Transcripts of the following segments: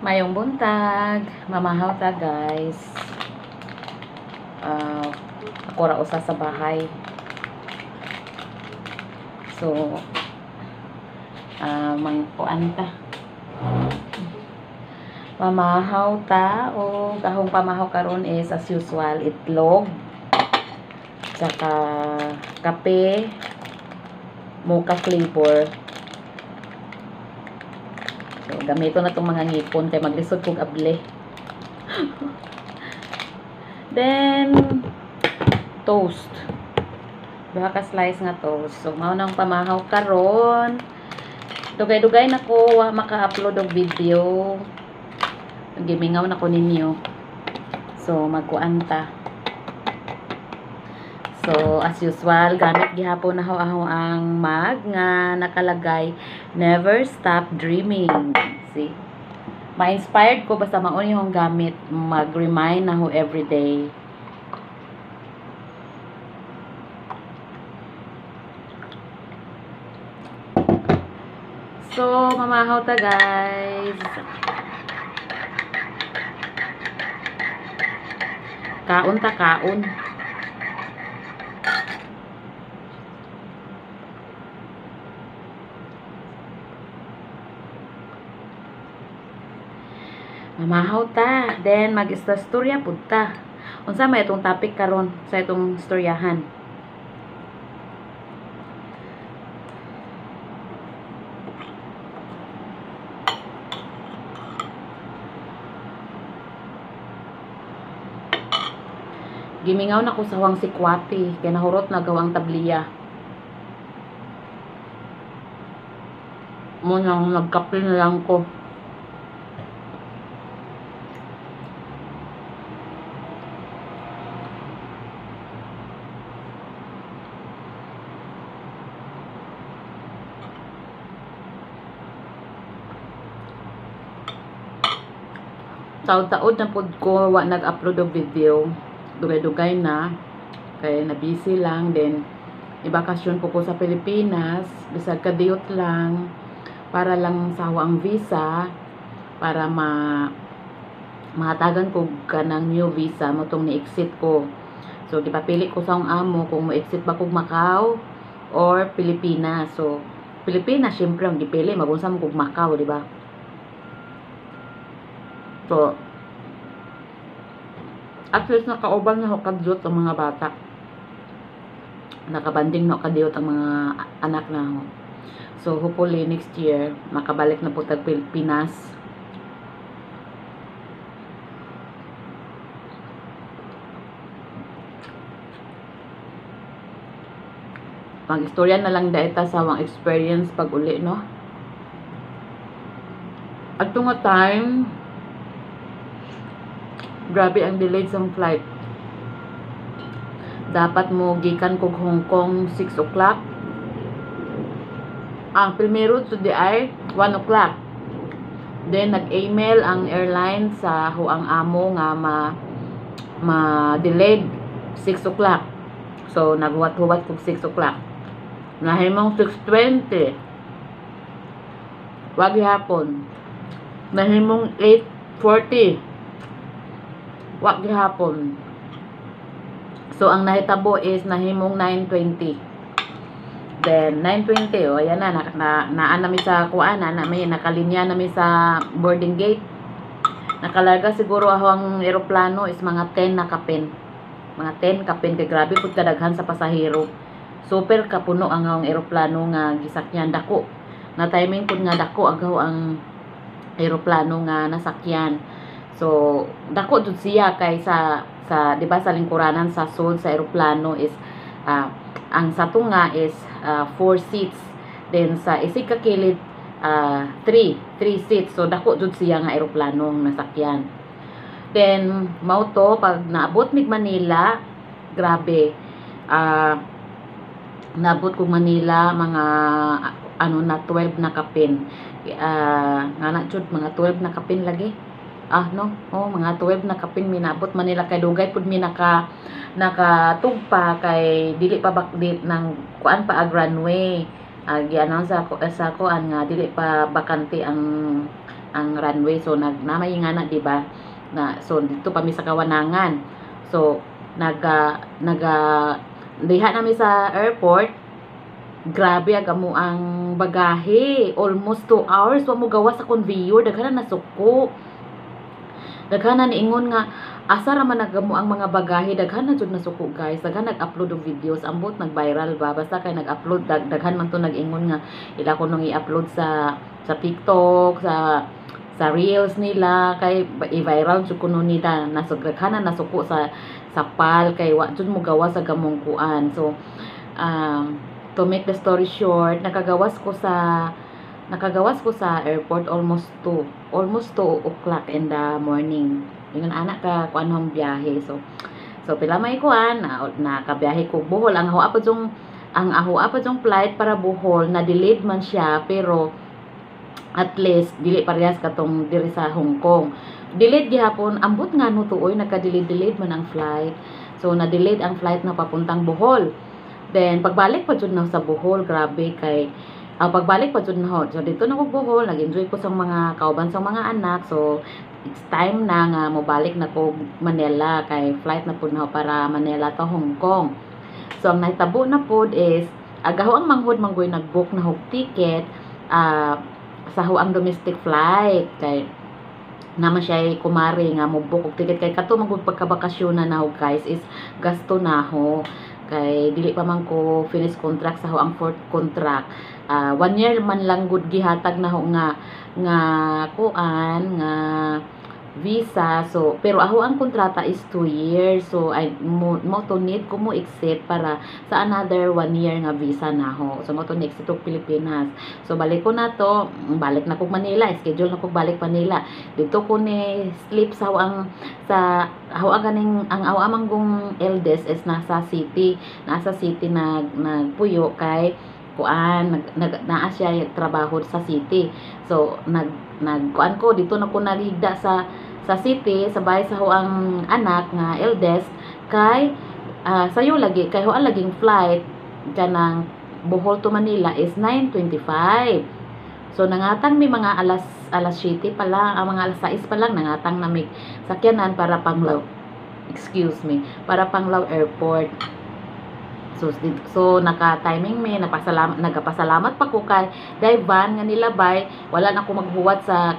Mayong buntag, mamahaw ta guys. Ako ra usa sa bahay. So, mangkuan ta. Mamahaw ta o kahong pamahaw karon is as usual itlog, saka kape, mocha flavor. So, gamito na itong mga ngipon kay maglisod kong able. Then, toast. Duha ka slice nga toast. So, mao nang pamahaw karon. Dugay-dugay na ko maka-upload og video. Gimingaw na ko ninyo. So, magkuanta. So, as usual, gamit gihapon na ako ang mag nga nakalagay, Never Stop Dreaming. See? Ma-inspired ko basta mauni yung gamit, mag-remind na ako everyday. So, mamahaw ta guys. Kaon ta, kaon. Mamahaw ta. Then, mag-istorya pud ta. Unsa may itong topic karon sa itong storyahan? Gimingaw na ko sa Huang Sikwati. Kaya nahurot na gawang tabliya. Munang nagkape na lang ko. Taod-taod na pod ko wa nag-upload og video. Dugay-dugay na kay na busy lang, then ibakasyon po ko sa Pilipinas bisag kadiyot lang para lang sa ang visa para mahatagan ko kanang new visa mo tong ni-exit ko. So gipapili ko sa akong amo kung mo-exit ba kog Macau or Pilipinas. So Pilipinas syempre ang gipili, mabunsa mo kog Macau, di ba? So, at least nakauban na ako kadiyot ang mga bata. Nakabanding na kadiyot ang mga anak na ako. So, hopefully next year, makabalik na po tag Pilipinas. Mag-istorya na lang daita sa mga experience pag uli, no? At nga time, grabe ang delayed sa flight. Dapat mo gikan kog Hong Kong 6 o'clock. Ang primero to the ay 1 o'clock. Then nag-email ang airline sa huang amo nga ma-delayed 6 o'clock. So naghuwat-huwat kog 6 o'clock. Nahimong 6:20. Wag hapon. Nahimong 8:40. Wag gihapon. So ang nahitabo is nahimong 9:20. Then 9:20 ayan na naan nami sa kuan na may nakalinya nami sa boarding gate. Nakalarga siguro ang eroplano is mga 10 na kapin. Mga 10 kapin kay grabe pud kadaghan sa pasahero. Super kapuno ang eroplano nga gisakyan dako. Na timing pud nga dako agaw ang eroplano nga nasakyan. So, dako jud siya kay sa di ba sa lingkuranan sa sud sa eroplano is ang satunga is 4 seats. Then sa isig ka kilid 3 seats. So dako jud siya nga eroplano nasakyan. Then mao to pag naabot mig Manila, grabe. Naabot kog Manila mga ano na 12 na kapin. Nga na jud mga 12 na kapin lagi. Mga 12 na kapin minabot Manila kay dugay pud mi nakatugpa kay dili pa bakdit ng kuan pa ag runway. Gi-announce sa kuan nga dili pa bakante ang ang runway. So namay nga na, di ba? Na so dito pa mi sa Kawanangan. So diha nami sa airport. Grabe agamo ang bagahe. Almost 2 hours wa mo gawa sa conveyor, daghan na nasuko. Daghan na niingon nga asa ra man nagamo ang mga bagahe, daghan na jud nasuko guys. Daghan nag-upload og videos, ambot nag-viral ba basta kay nag-upload, daghan man to nag-ingon nga ila ko nung i-upload sa TikTok, sa reels nila kay i-viral jud kuno nila. Daghan na nasuko sa PAL kay wa jud mo gawa sa gamong kuan. So to make the story short, nakagawas ko sa airport almost 2 o'clock in the morning. Yung anak ka kuan hong biyahe. So pila may kuan na kabiyahe ko Bohol. Ang ahoa pa jong flight para Bohol na delayed man siya, pero at least dili parehas katong diri sa Hong Kong. Delayed gihapon, ambot nga no tuoy nagka-delayed man ang flight. So na delayed ang flight na papuntang Bohol. Then pagbalik pa jud na sa Bohol, grabe kay pagbalik pa jud na. So dito na ko Bohol, nag-enjoy ko sa mga kauban sa mga anak. So it's time na nga mobalik na ko Manila kay flight na pud na para Manila to Hong Kong. So ang nahitabo na pud is agaho ang manghod manggoy nag-book na og ticket sa ang domestic flight kay naman siya kumari nga mo book og ticket kay kato magud pagkabakasyon na ho guys is gasto na ho. Kay dili pa man ko finish contract sa ang 4th contract. 1 year man lang gud gihatag na ho nga kuan nga visa. So pero aho ang kontrata is 2 years. So I mo to need ko mo accept para sa another 1 year nga visa na ho. So mo to next to Pilipinas. So balik ko na to, balik na ko Manila, schedule na ko balik Manila. Dito ko ni sleep sa ganing ang manggong eldest is nasa city nagpuyo kay kuan naa siya trabaho sa city. So nagkuan ko dito na ko naghigda sa city sabay sa ang anak nga eldest kay sayo lagi kay hoan laging flight kanang Bohol to Manila is 9:25. So nangatang mi mga alas 7 pa lang, mga alas 6 pa lang nangatang na mi sakyanan para Panglao Airport. So naka-timing mi, nagapasalamat pa ko kay van nga nilabay, wala na ko maghuwat sa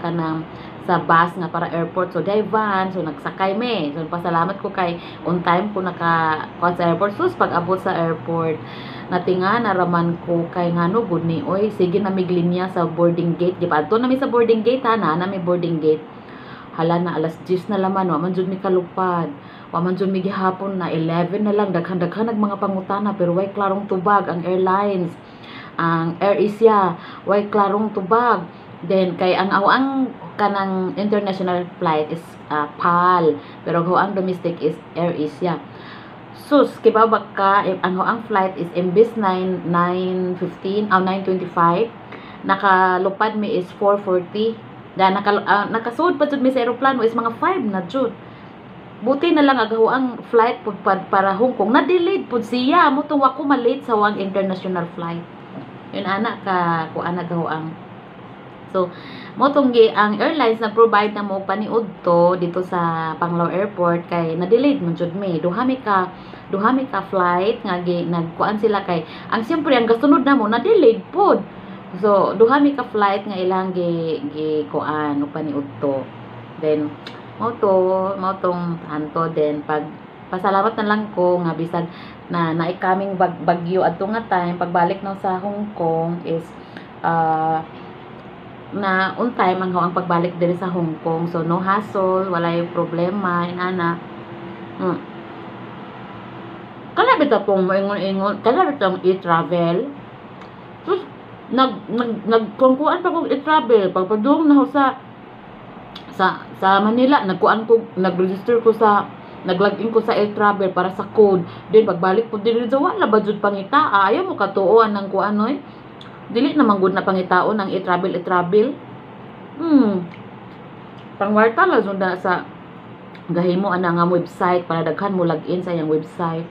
bus nga para airport. So van, so nagsakay mi. So pasalamat ko kay on time ko naka sa airport. So pag abot sa airport, natinga naraman ko kay ngano gud ni oy sige na miglinya sa boarding gate. Di ba adto na mi sa boarding gate na mi boarding gate. Hala na alas 10 na laman, wa man jud mi kalupad. Wa man jud mi gihapon na 11 na lang, daghan mga pangutana pero way klarong tubag ang airlines. Ang Air Asia way klarong tubag. Then kay ang kanang international flight is PAL, pero ang domestic is Air Asia. Sus kibabak ka ang flight is imbes 9:15 9:25, nakalupad mi is 4:40. Dan nakasud pa jud mi sa eroplano is mga 5 na jud. Buti na lang agaho ang flight pud para Hong Kong na delayed pud siya mo tong wako malate sa ang international flight. Yun ana ka kuan agaho ang. So mo tong ang airlines na provide na mo paniud to dito sa Panglao Airport kay na delayed man jud mi. Duha mi ka flight nga nagkuan sila kay ang siyempre ang gasunod na mo na delayed pod. So duha mi ka flight nga ilang kuan ug paniud to. Then mo tong anto then pag pasalamat na lang ko nga bisag na naikaming bagyo adto nga time pagbalik na sa Hong Kong is na on time ang pagbalik diri sa Hong Kong. So no hassle, walay problema inana. Kala bitaw pong moingon kala bitaw i-travel. So nagkuan pa ko i-travel pagpadung na sa Manila, nag-register ko nag-login ko sa Air Travel para sa code. Then pagbalik po dili sa wala ba jud pangita, ayaw mo katuoan ng kuanoy. Dili na manggod na pangitaon ng i-travel. Pangwarta la jud na sa gahimo ana nga website para daghan mo login sa iyang website.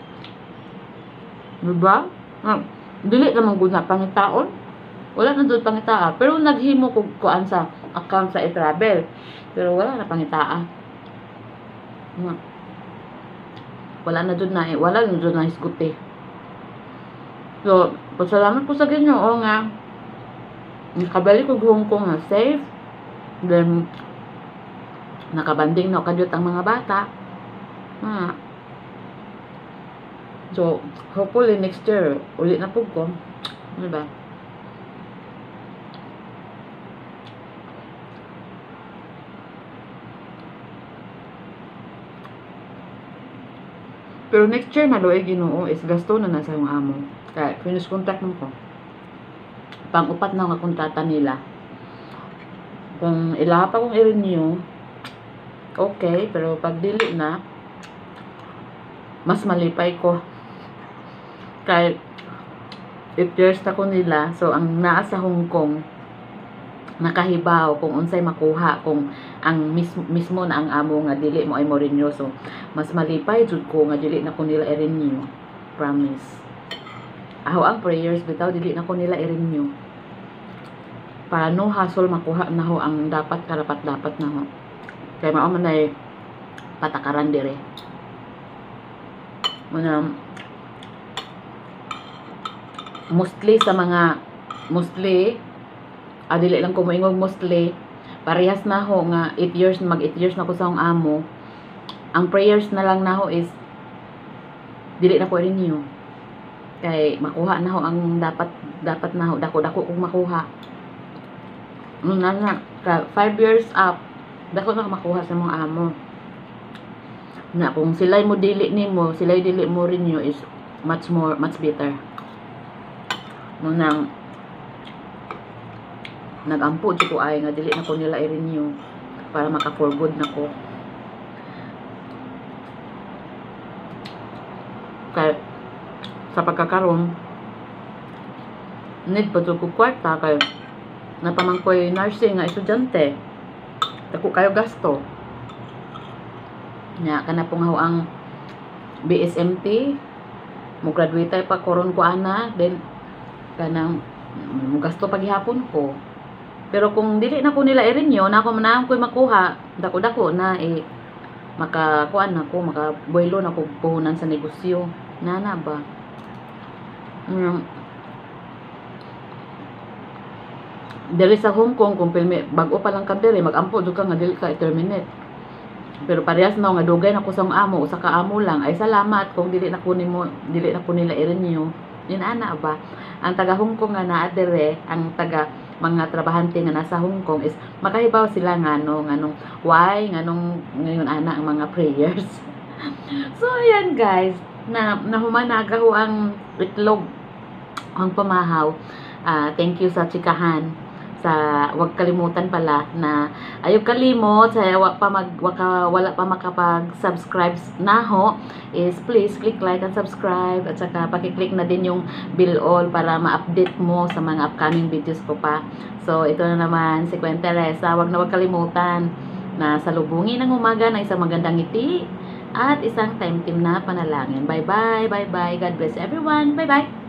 Diba? Dili na manggod na pangitaon. Wala na jud pangitaa, pero naghimo ko kuan sa account sa e-travel. Pero wala na pangitaa. Wala na dun na wala na dun na isguti. So, pasalamat po sa Ginoo nga nakabalik ko Hong Kong na safe. Then nakabanding na kadyot ang mga bata. So, hopefully next year ulit na po ko. Diba? Pero next year na loe Ginoo is gasto na sa yung amo. Kaya finish contract mo ko. Pang-upat na nga kontrata nila. Kung ilaha pa kong i-renew, okay, pero pag dili na, mas malipay ko. Kaya 8 years na ko nila, so ang naa sa Hong Kong, nakahibaw kung unsay makuha, kung ang mismo na ang amo nga dili mo ay mo renew. So mas malipay jud ko nga dili na ko nila i-renew. Promise. Aho ang prayers bitaw dili na ko nila i-renew. Para no hassle makuha na ho ang dapat karapat dapat na ho. Kaya mao man ay patakaran dire. Muna mostly dili lang ko moingog mostly parehas na ho nga 8 years mag 8 years na ko sa akong amo. Ang prayers na lang na ho is dili na ko renew kay makuha na ho ang dapat na ho dako kung makuha na 5 years up dako na makuha sa mga amo na kung sila mo dili mo renew is much better. Nang nagampo jud ko ay nga dili na ko nila i-renew para maka-for good na ko. Kaya sa pagkakaroon need pa jud ko kwarta kay napamangkoy nursing nga estudyante. Dako kayo gasto. Nya kana pong ang BSMT mo graduate pa koron ko ana then kanang gasto paghihapon ko. Pero kung dili na ko nila i-renew na ako manang ko'y makuha dako na makakuan na ko makaboylo na ko puhunan sa negosyo nana ba dili sa Hong Kong kung bago pa lang ka diri magampo jud ka nga dili ka i-terminate. Pero parehas na nga dugay na ko sa amo usa ka amo lang ay salamat kung dili na ko nila i-renew. Yun ana ba ang taga Hong Kong nga naa dire ang taga mga trabahante nga nasa Hong Kong is makahibaw sila nganong ngayon ana ang mga prayers. So ayan guys na nahumanagaw ang itlog ang pamahaw. Thank you sa chikahan sa wag kalimutan pala na ayaw kalimot sa wala pa makapag-subscribe na ho is please click like and subscribe at saka paki-click na din yung bell all para ma-update mo sa mga upcoming videos ko pa. So ito na naman si Queen Teresa, wag kalimutan na salubungin ng umaga ng isang magandang ngiti at isang time team na panalangin. Bye bye, God bless everyone, bye bye.